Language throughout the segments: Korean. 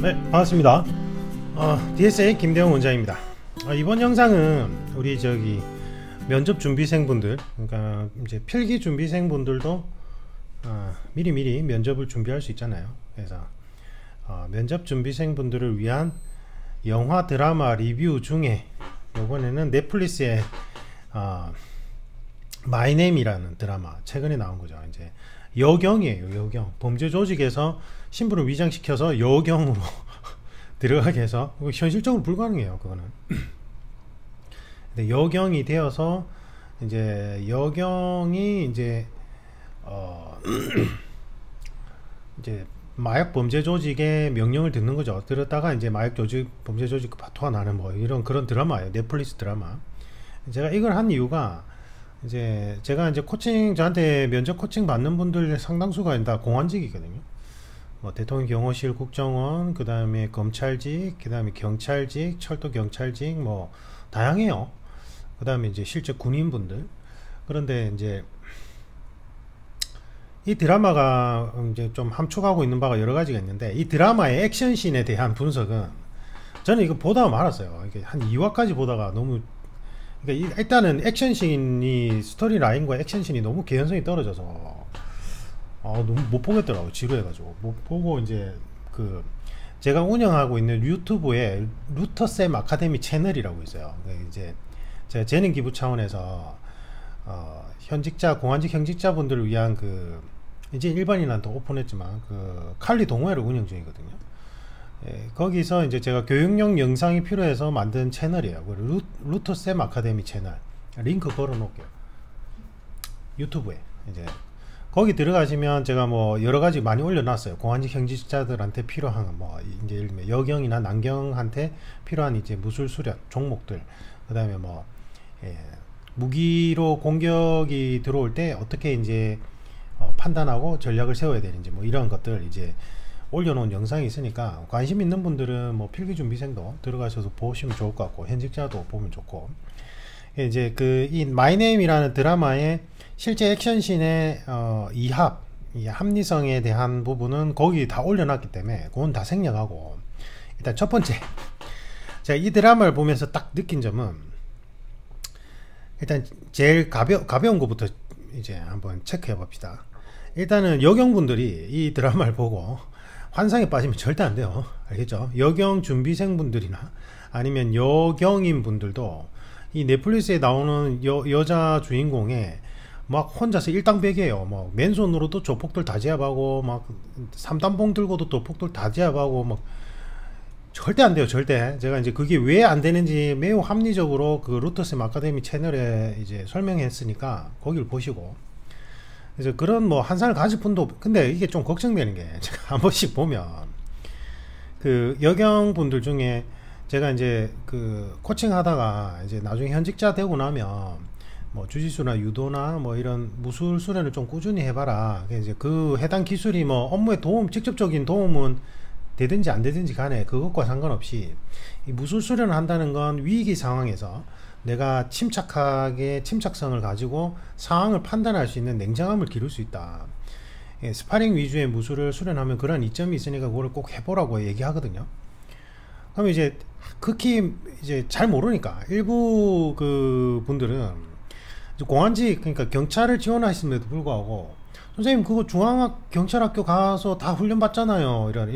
네, 반갑습니다. DSA 김대웅 원장입니다. 이번 영상은 우리 면접 준비생분들, 그러니까 이제 필기 준비생분들도 미리미리 면접을 준비할 수 있잖아요. 그래서 면접 준비생분들을 위한 영화 드라마 리뷰 중에 이번에는 넷플릭스의 마이 네임이라는 드라마, 최근에 나온 거죠. 이제 여경이에요. 여경. 범죄 조직에서 신분을 위장시켜서 여경으로 들어가게 해서, 현실적으로 불가능해요, 그거는. 근데 여경이 되어서 이제 여경이 이제 이제 마약 범죄 조직의 명령을 듣는 거죠. 들었다가 이제 마약 조직 범죄 조직 파토가 나는 뭐 이런 그런 드라마예요. 넷플릭스 드라마. 제가 이걸 한 이유가, 이제 제가 이제 코칭, 저한테 면접 코칭 받는 분들 상당수가 다 공안직이거든요. 뭐 대통령 경호실 국정원, 그 다음에 검찰직, 그 다음에 경찰직, 철도 경찰직, 뭐 다양해요. 그 다음에 이제 실제 군인분들. 그런데 이제 이 드라마가 이제 좀 함축하고 있는 바가 여러 가지가 있는데, 이 드라마의 액션씬에 대한 분석은 저는 이거 보다가 말았어요. 이게 한 2화까지 보다가 너무, 그러니까 일단은 액션씬이, 스토리 라인과 액션씬이 너무 개연성이 떨어져서 너무 못 보겠더라고. 지루해가지고 못 보고, 이제 제가 운영하고 있는 유튜브에 루터쌤 아카데미 채널이라고 있어요. 이제 제가 재능 기부 차원에서 현직자, 공안직 현직자 분들을 위한 이제 일반인한테 오픈했지만 칼리 동호회를 운영 중이거든요. 거기서 이제 제가 교육용 영상이 필요해서 만든 채널이에요. 루터쌤 아카데미 채널 링크 걸어 놓을게요, 유튜브에. 이제 거기 들어가시면 제가 뭐 여러가지 많이 올려놨어요. 공안직 현직자들한테 필요한 뭐 이제 예를 들면 여경이나 남경한테 필요한 이제 무술 수련 종목들, 그 다음에 뭐 무기로 공격이 들어올 때 어떻게 이제 판단하고 전략을 세워야 되는지, 뭐 이런 것들 이제 올려놓은 영상이 있으니까, 관심 있는 분들은 뭐 필기준비생도 들어가셔서 보시면 좋을 것 같고, 현직자도 보면 좋고. 이제 이 마이 네임이라는 드라마의 실제 액션씬의 이 합리성에 대한 부분은 거기 다 올려놨기 때문에 그건 다 생략하고, 일단 첫 번째, 제가 이 드라마를 보면서 딱 느낀 점은, 일단 제일 가벼운 것부터 이제 한번 체크해 봅시다. 일단은 여경분들이 이 드라마를 보고 환상에 빠지면 절대 안 돼요. 알겠죠? 여경 준비생분들이나 아니면 여경인 분들도 이 넷플릭스에 나오는 여자 주인공에 막 혼자서 일당백이에요. 뭐 맨손으로도 조폭들 다 제압하고, 막 삼단봉 들고도 조폭들 다 제압하고, 막 절대 안 돼요. 절대. 제가 이제 그게 왜 안 되는지 매우 합리적으로 루터쌤 아카데미 채널에 이제 설명했으니까 거기를 보시고. 그래서 그런 뭐 환상을 가질 분도, 근데 이게 좀 걱정되는 게, 제가 한 번씩 보면 여경 분들 중에 제가 이제 코칭 하다가 이제 나중에 현직자 되고 나면 뭐 주짓수나 유도나 뭐 이런 무술 수련을 좀 꾸준히 해봐라. 이제 해당 기술이 뭐 업무에 직접적인 도움은 되든지 안 되든지 간에 그것과 상관없이, 이 무술 수련을 한다는 건 위기 상황에서 내가 침착성을 가지고 상황을 판단할 수 있는 냉정함을 기를 수 있다. 스파링 위주의 무술을 수련하면 그런 이점이 있으니까 그걸 꼭 해보라고 얘기하거든요. 그럼 이제 극히 이제 잘 모르니까 일부 분들은 공안직, 그러니까 경찰을 지원하셨음에도 불구하고, 선생님 그거 중앙경찰학교 가서 다 훈련 받잖아요, 이런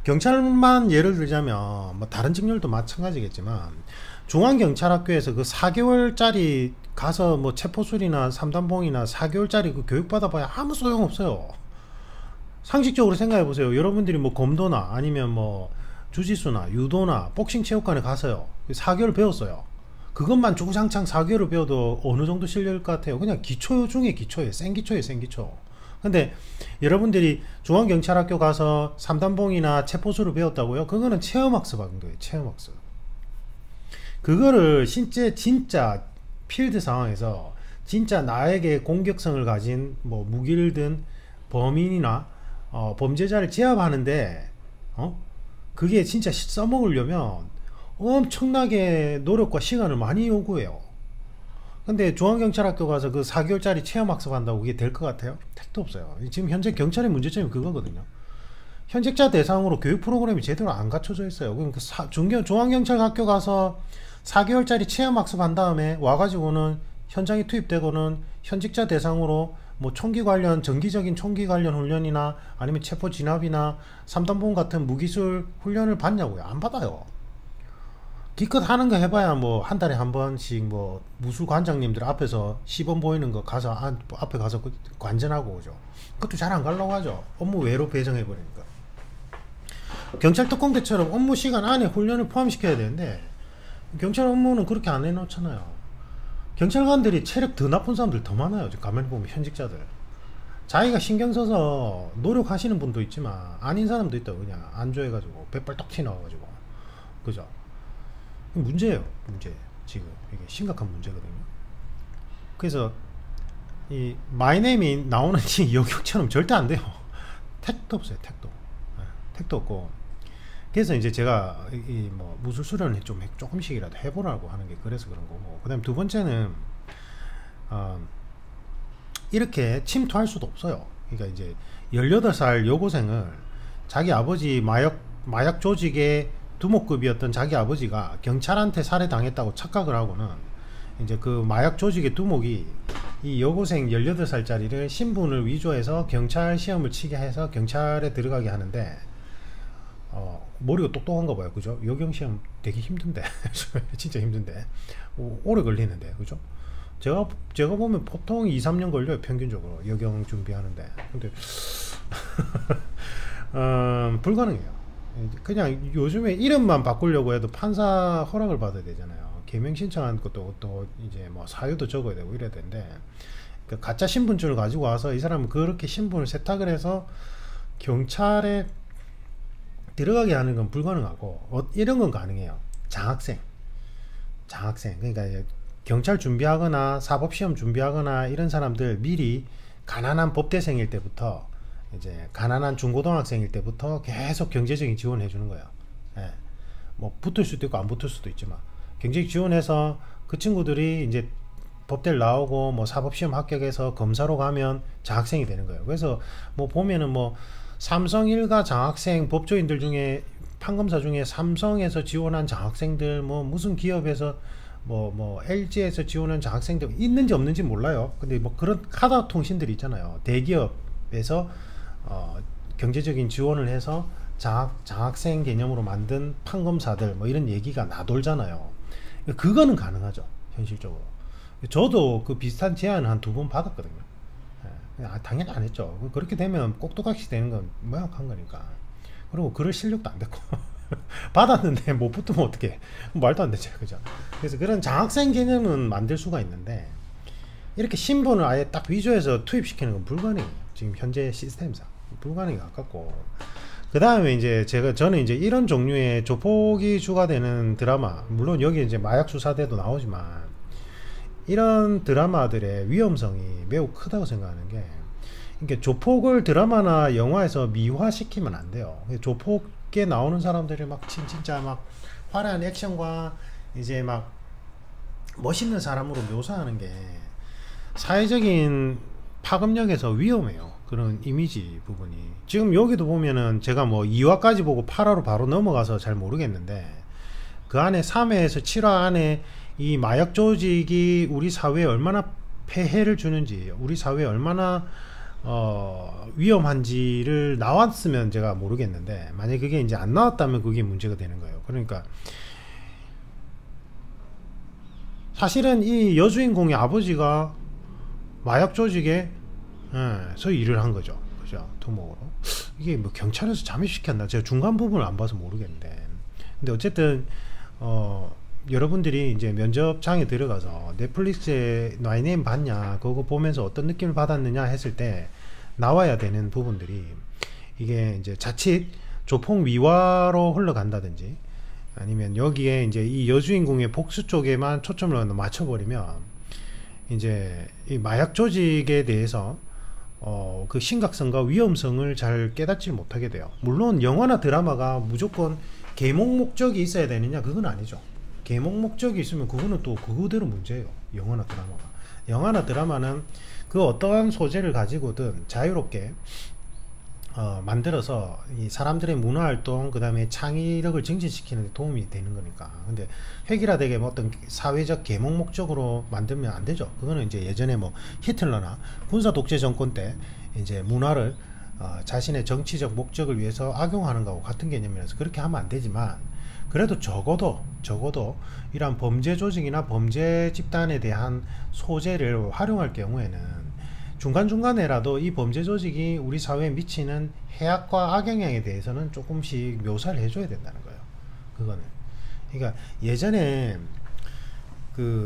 경찰만 예를 들자면, 뭐 다른 직렬도 마찬가지겠지만, 중앙경찰학교에서 4개월짜리 가서 뭐 체포술이나 삼단봉이나 4개월짜리 교육받아봐야 아무 소용없어요. 상식적으로 생각해보세요. 여러분들이 뭐 검도나 아니면 뭐 주짓수나 유도나 복싱 체육관에 가서요, 4개월 배웠어요. 그것만 주구장창 4개월을 배워도 어느 정도 실력일 것 같아요? 그냥 기초 중에 기초예요. 센 기초예요, 센 기초. 근데 여러분들이 중앙경찰학교 가서 삼단봉이나 체포수를 배웠다고요? 그거는 체험학습한 거예요. 체험학습. 그거를 진짜 필드 상황에서 진짜 나에게 공격성을 가진 뭐 무기를 든 범인이나 범죄자를 제압하는데 그게 진짜 써먹으려면 엄청나게 노력과 시간을 많이 요구해요. 근데 중앙경찰학교 가서 4개월짜리 체험학습 한다고 그게 될 것 같아요? 택도 없어요. 지금 현재 경찰의 문제점이 그거거든요. 현직자 대상으로 교육 프로그램이 제대로 안 갖춰져 있어요. 그럼 그 중앙경찰학교 가서 4개월짜리 체험학습 한 다음에 와가지고는 현장에 투입되고는 현직자 대상으로 뭐 총기 관련 정기적인 총기 관련 훈련이나 아니면 체포 진압이나 3단봉 같은 무기술 훈련을 받냐고요? 안 받아요. 기껏 하는 거 해봐야 뭐 한 달에 한 번씩 뭐 무술 관장님들 앞에서 시범 보이는 거 가서 앞에 가서 관전하고 오죠. 그것도 잘 안 가려고 하죠. 업무 외로 배정해 버리니까. 경찰 특공대처럼 업무 시간 안에 훈련을 포함시켜야 되는데 경찰 업무는 그렇게 안 해놓잖아요. 경찰관들이 체력 더 나쁜 사람들 더 많아요. 가만히 보면 현직자들. 자기가 신경 써서 노력하시는 분도 있지만 아닌 사람도 있다. 그냥 안 좋아해가지고 배빨 떡 튀나와가지고. 그죠? 문제예요. 문제. 지금 이게 심각한 문제거든요. 그래서 이 마이네임이 나오는 이 여격처럼 절대 안 돼요. 택도 없어요. 택도. 택도 없고. 그래서 이제 제가 이 뭐 무술 수련을 좀 조금씩이라도 해보라고 하는 게 그래서 그런 거고. 그다음 두 번째는 이렇게 침투할 수도 없어요. 그러니까 이제 18살 여고생을 자기 아버지 마약 조직의 두목급이었던 자기 아버지가 경찰한테 살해당했다고 착각을 하고는 이제 그 마약 조직의 두목이 이 여고생 18살짜리를 신분을 위조해서 경찰 시험을 치게 해서 경찰에 들어가게 하는데 머리가 똑똑한가 봐요. 그죠? 여경 시험 되게 힘든데 진짜 힘든데 오래 걸리는데 그죠? 제가 보면 보통 2-3년 걸려요. 평균적으로 여경 준비하는데. 근데 불가능해요. 그냥 요즘에 이름만 바꾸려고 해도 판사 허락을 받아야 되잖아요. 개명 신청한 것도 또 이제 뭐 사유도 적어야 되고 이래야 되는데 그 가짜 신분증을 가지고 와서 이 사람은 그렇게 신분을 세탁을 해서 경찰에 들어가게 하는 건 불가능하고 이런 건 가능해요. 장학생 그러니까 이제 경찰 준비하거나 사법시험 준비하거나 이런 사람들 미리 가난한 법대생일 때부터 이제 가난한 중고등학생일 때부터 계속 경제적인 지원을 해주는 거예요. 예. 뭐 붙을 수도 있고 안 붙을 수도 있지만 경제적 지원해서 그 친구들이 이제 법대를 나오고 뭐 사법시험 합격해서 검사로 가면 장학생이 되는 거예요. 그래서 뭐 보면은 뭐 삼성 일가 장학생 법조인들 중에 판검사 중에 삼성에서 지원한 장학생들 뭐 무슨 기업에서 뭐 LG에서 지원한 장학생들 있는지 없는지 몰라요. 근데 뭐 그런 카다 통신들이 있잖아요. 대기업에서 경제적인 지원을 해서 장학생 개념으로 만든 판검사들 뭐 이런 얘기가 나돌잖아요. 그거는 가능하죠. 현실적으로. 저도 그 비슷한 제안을 한 2번 받았거든요. 당연히 안 했죠. 그렇게 되면 꼭두각시 되는 건 명확한 거니까. 그리고 그럴 실력도 안 됐고 받았는데 못 붙으면 어떡해. 말도 안 되죠. 그죠? 그래서 그런 장학생 개념은 만들 수가 있는데 이렇게 신분을 아예 딱 위조해서 투입시키는 건 불가능해요. 지금 현재 시스템상 불가능에 가깝고. 그 다음에 이제 저는 이제 이런 종류의 조폭이 추가되는 드라마, 물론 여기 이제 마약 수사대도 나오지만 이런 드라마들의 위험성이 매우 크다고 생각하는 게, 그러니까 조폭을 드라마나 영화에서 미화시키면 안 돼요. 조폭에 나오는 사람들이 막 진짜 막 화려한 액션과 이제 막 멋있는 사람으로 묘사하는 게 사회적인 파급력에서 위험해요. 그런 이미지 부분이. 지금 여기도 보면은 제가 뭐 2화까지 보고 8화로 바로 넘어가서 잘 모르겠는데 그 안에 3회에서 7화 안에 이 마약 조직이 우리 사회에 얼마나 폐해를 주는지, 우리 사회에 얼마나 위험한지를 나왔으면 제가 모르겠는데, 만약에 그게 이제 안 나왔다면 그게 문제가 되는 거예요. 그러니까 사실은 이 여주인공의 아버지가 마약 조직에 서 일을 한 거죠. 그죠? 두목으로. 이게 뭐 경찰에서 잠입시켰나? 제가 중간 부분을 안 봐서 모르겠는데. 근데 어쨌든 여러분들이 이제 면접장에 들어가서 넷플릭스에 마이네임 봤냐, 그거 보면서 어떤 느낌을 받았느냐 했을 때 나와야 되는 부분들이, 이게 이제 자칫 조폭 미화로 흘러간다든지 아니면 여기에 이제 이 여주인공의 복수 쪽에만 초점을 맞춰버리면 이제 이 마약 조직에 대해서 그 심각성과 위험성을 잘 깨닫지 못하게 돼요. 물론 영화나 드라마가 무조건 계몽 목적이 있어야 되느냐, 그건 아니죠. 계몽 목적이 있으면 그거는 또 그거대로 문제예요. 영화나 드라마는 그 어떠한 소재를 가지고든 자유롭게 만들어서 이 사람들의 문화활동 그 다음에 창의력을 증진시키는 데 도움이 되는 거니까. 근데 획일화되게 뭐 어떤 사회적 계몽 목적으로 만들면 안 되죠. 그거는 이제 예전에 뭐 히틀러나 군사 독재 정권 때 이제 문화를 자신의 정치적 목적을 위해서 악용하는 거하고 같은 개념이라서 그렇게 하면 안 되지만, 그래도 적어도 이러한 범죄 조직이나 범죄 집단에 대한 소재를 활용할 경우에는 중간중간에라도 이 범죄 조직이 우리 사회에 미치는 해악과 악영향에 대해서는 조금씩 묘사를 해줘야 된다는 거예요. 그거는. 그러니까 예전에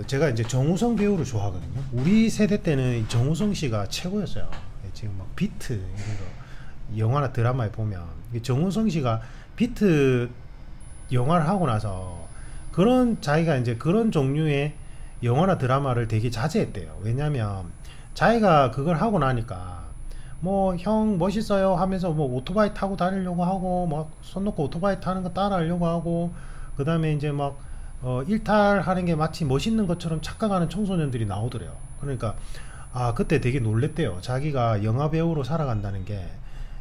제가 이제 정우성 배우를 좋아하거든요. 우리 세대 때는 정우성 씨가 최고였어요. 지금 막 비트 이런 거 영화나 드라마에 보면 정우성 씨가 비트 영화를 하고 나서 자기가 이제 그런 종류의 영화나 드라마를 되게 자제했대요. 왜냐면 자기가 그걸 하고 나니까 뭐 형 멋있어요 하면서 뭐 오토바이 타고 다니려고 하고 막 손 놓고 오토바이 타는 거 따라 하려고 하고, 그 다음에 이제 막 일탈하는 게 마치 멋있는 것처럼 착각하는 청소년들이 나오더래요. 그러니까 그때 되게 놀랬대요. 자기가 영화 배우로 살아간다는 게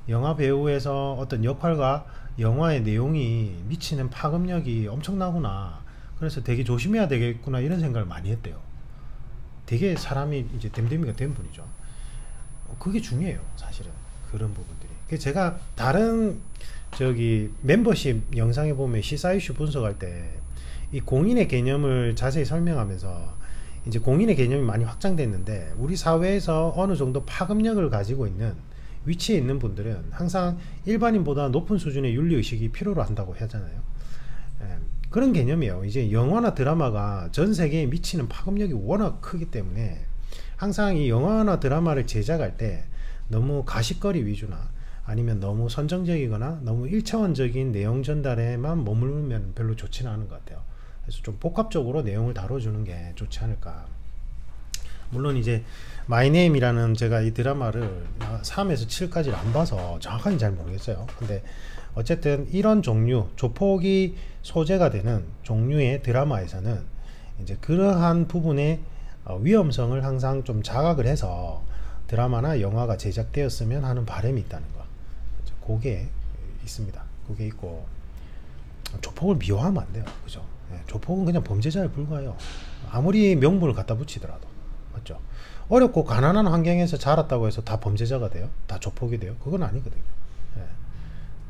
영화 배우에서 어떤 역할과 영화의 내용이 미치는 파급력이 엄청나구나, 그래서 되게 조심해야 되겠구나 이런 생각을 많이 했대요. 되게 사람이 이제 댐댐이가 된 분이죠. 그게 중요해요, 사실은. 그런 부분들이. 그래서 제가 다른 멤버십 영상에 보면 시사 이슈 분석할 때 이 공인의 개념을 자세히 설명하면서 이제 공인의 개념이 많이 확장됐는데, 우리 사회에서 어느 정도 파급력을 가지고 있는 위치에 있는 분들은 항상 일반인보다 높은 수준의 윤리의식이 필요로 한다고 하잖아요. 그런 개념이에요. 이제 영화나 드라마가 전 세계에 미치는 파급력이 워낙 크기 때문에 항상 이 영화나 드라마를 제작할 때 너무 가십거리 위주나 아니면 너무 선정적이거나 너무 일차원적인 내용 전달에만 머물면 별로 좋지는 않은 것 같아요. 그래서 좀 복합적으로 내용을 다뤄주는 게 좋지 않을까. 물론 이제 마이네임이라는, 제가 이 드라마를 3에서 7까지를 안 봐서 정확하게 잘 모르겠어요. 근데 어쨌든 이런 종류, 조폭이 소재가 되는 종류의 드라마에서는 이제 그러한 부분의 위험성을 항상 좀 자각을 해서 드라마나 영화가 제작되었으면 하는 바람이 있다는 거. 그게 있습니다. 그게 있고, 조폭을 미워하면 안 돼요. 그죠? 조폭은 그냥 범죄자에 불과해요. 아무리 명분을 갖다 붙이더라도. 맞죠? 어렵고 가난한 환경에서 자랐다고 해서 다 범죄자가 돼요? 다 조폭이 돼요? 그건 아니거든요.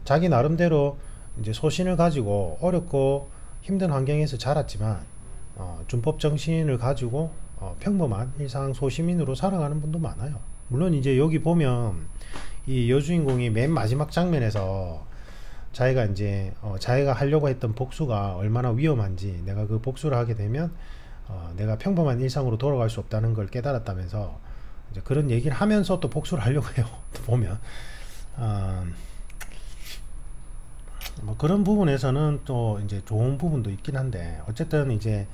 자기 나름대로 이제 소신을 가지고 어렵고 힘든 환경에서 자랐지만 준법 정신을 가지고 평범한 일상 소시민으로 살아가는 분도 많아요. 물론 이제 여기 보면 이 여주인공이 맨 마지막 장면에서 자기가 이제 자기가 하려고 했던 복수가 얼마나 위험한지, 내가 그 복수를 하게 되면 내가 평범한 일상으로 돌아갈 수 없다는 걸 깨달았다면서 이제 그런 얘기를 하면서 또 복수를 하려고 해요. 보면 뭐 그런 부분에서는 또 이제 좋은 부분도 있긴 한데, 어쨌든 이제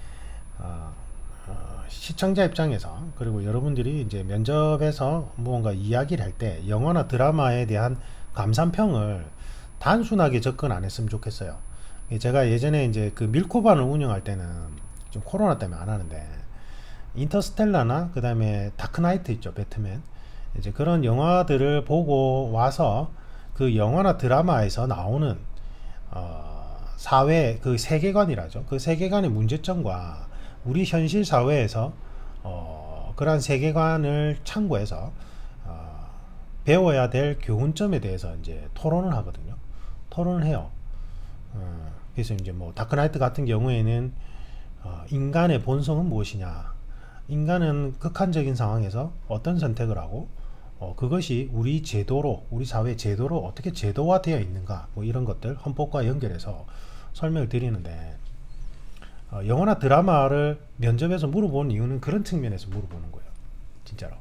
시청자 입장에서, 그리고 여러분들이 이제 면접에서 무언가 이야기를 할 때 영화나 드라마에 대한 감상평을 단순하게 접근 안 했으면 좋겠어요. 제가 예전에 이제 그 밀코반을 운영할 때는 좀 코로나 때문에 안 하는데, 인터스텔라나 그 다음에 다크나이트 있죠, 배트맨, 이제 그런 영화들을 보고 와서 그 영화나 드라마에서 나오는 사회 그 세계관이라죠. 그 세계관의 문제점과 우리 현실 사회에서 그러한 세계관을 참고해서 배워야 될 교훈점에 대해서 이제 토론을 하거든요. 토론을 해요. 그래서 이제 뭐 다크나이트 같은 경우에는 인간의 본성은 무엇이냐, 인간은 극한적인 상황에서 어떤 선택을 하고 그것이 우리 제도로, 우리 사회 제도로 어떻게 제도화되어 있는가, 뭐 이런 것들 헌법과 연결해서 설명을 드리는데, 영화나 드라마를 면접에서 물어보는 이유는 그런 측면에서 물어보는 거예요. 진짜로.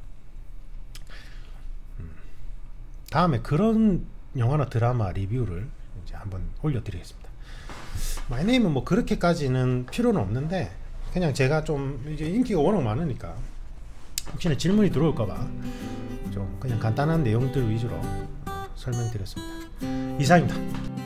다음에 그런 영화나 드라마 리뷰를 이제 한번 올려드리겠습니다. 마이네임은 뭐 그렇게까지는 필요는 없는데, 그냥 제가 좀 이제 인기가 워낙 많으니까 혹시나 질문이 들어올까봐 좀 그냥 간단한 내용들 위주로 설명드렸습니다. 이상입니다.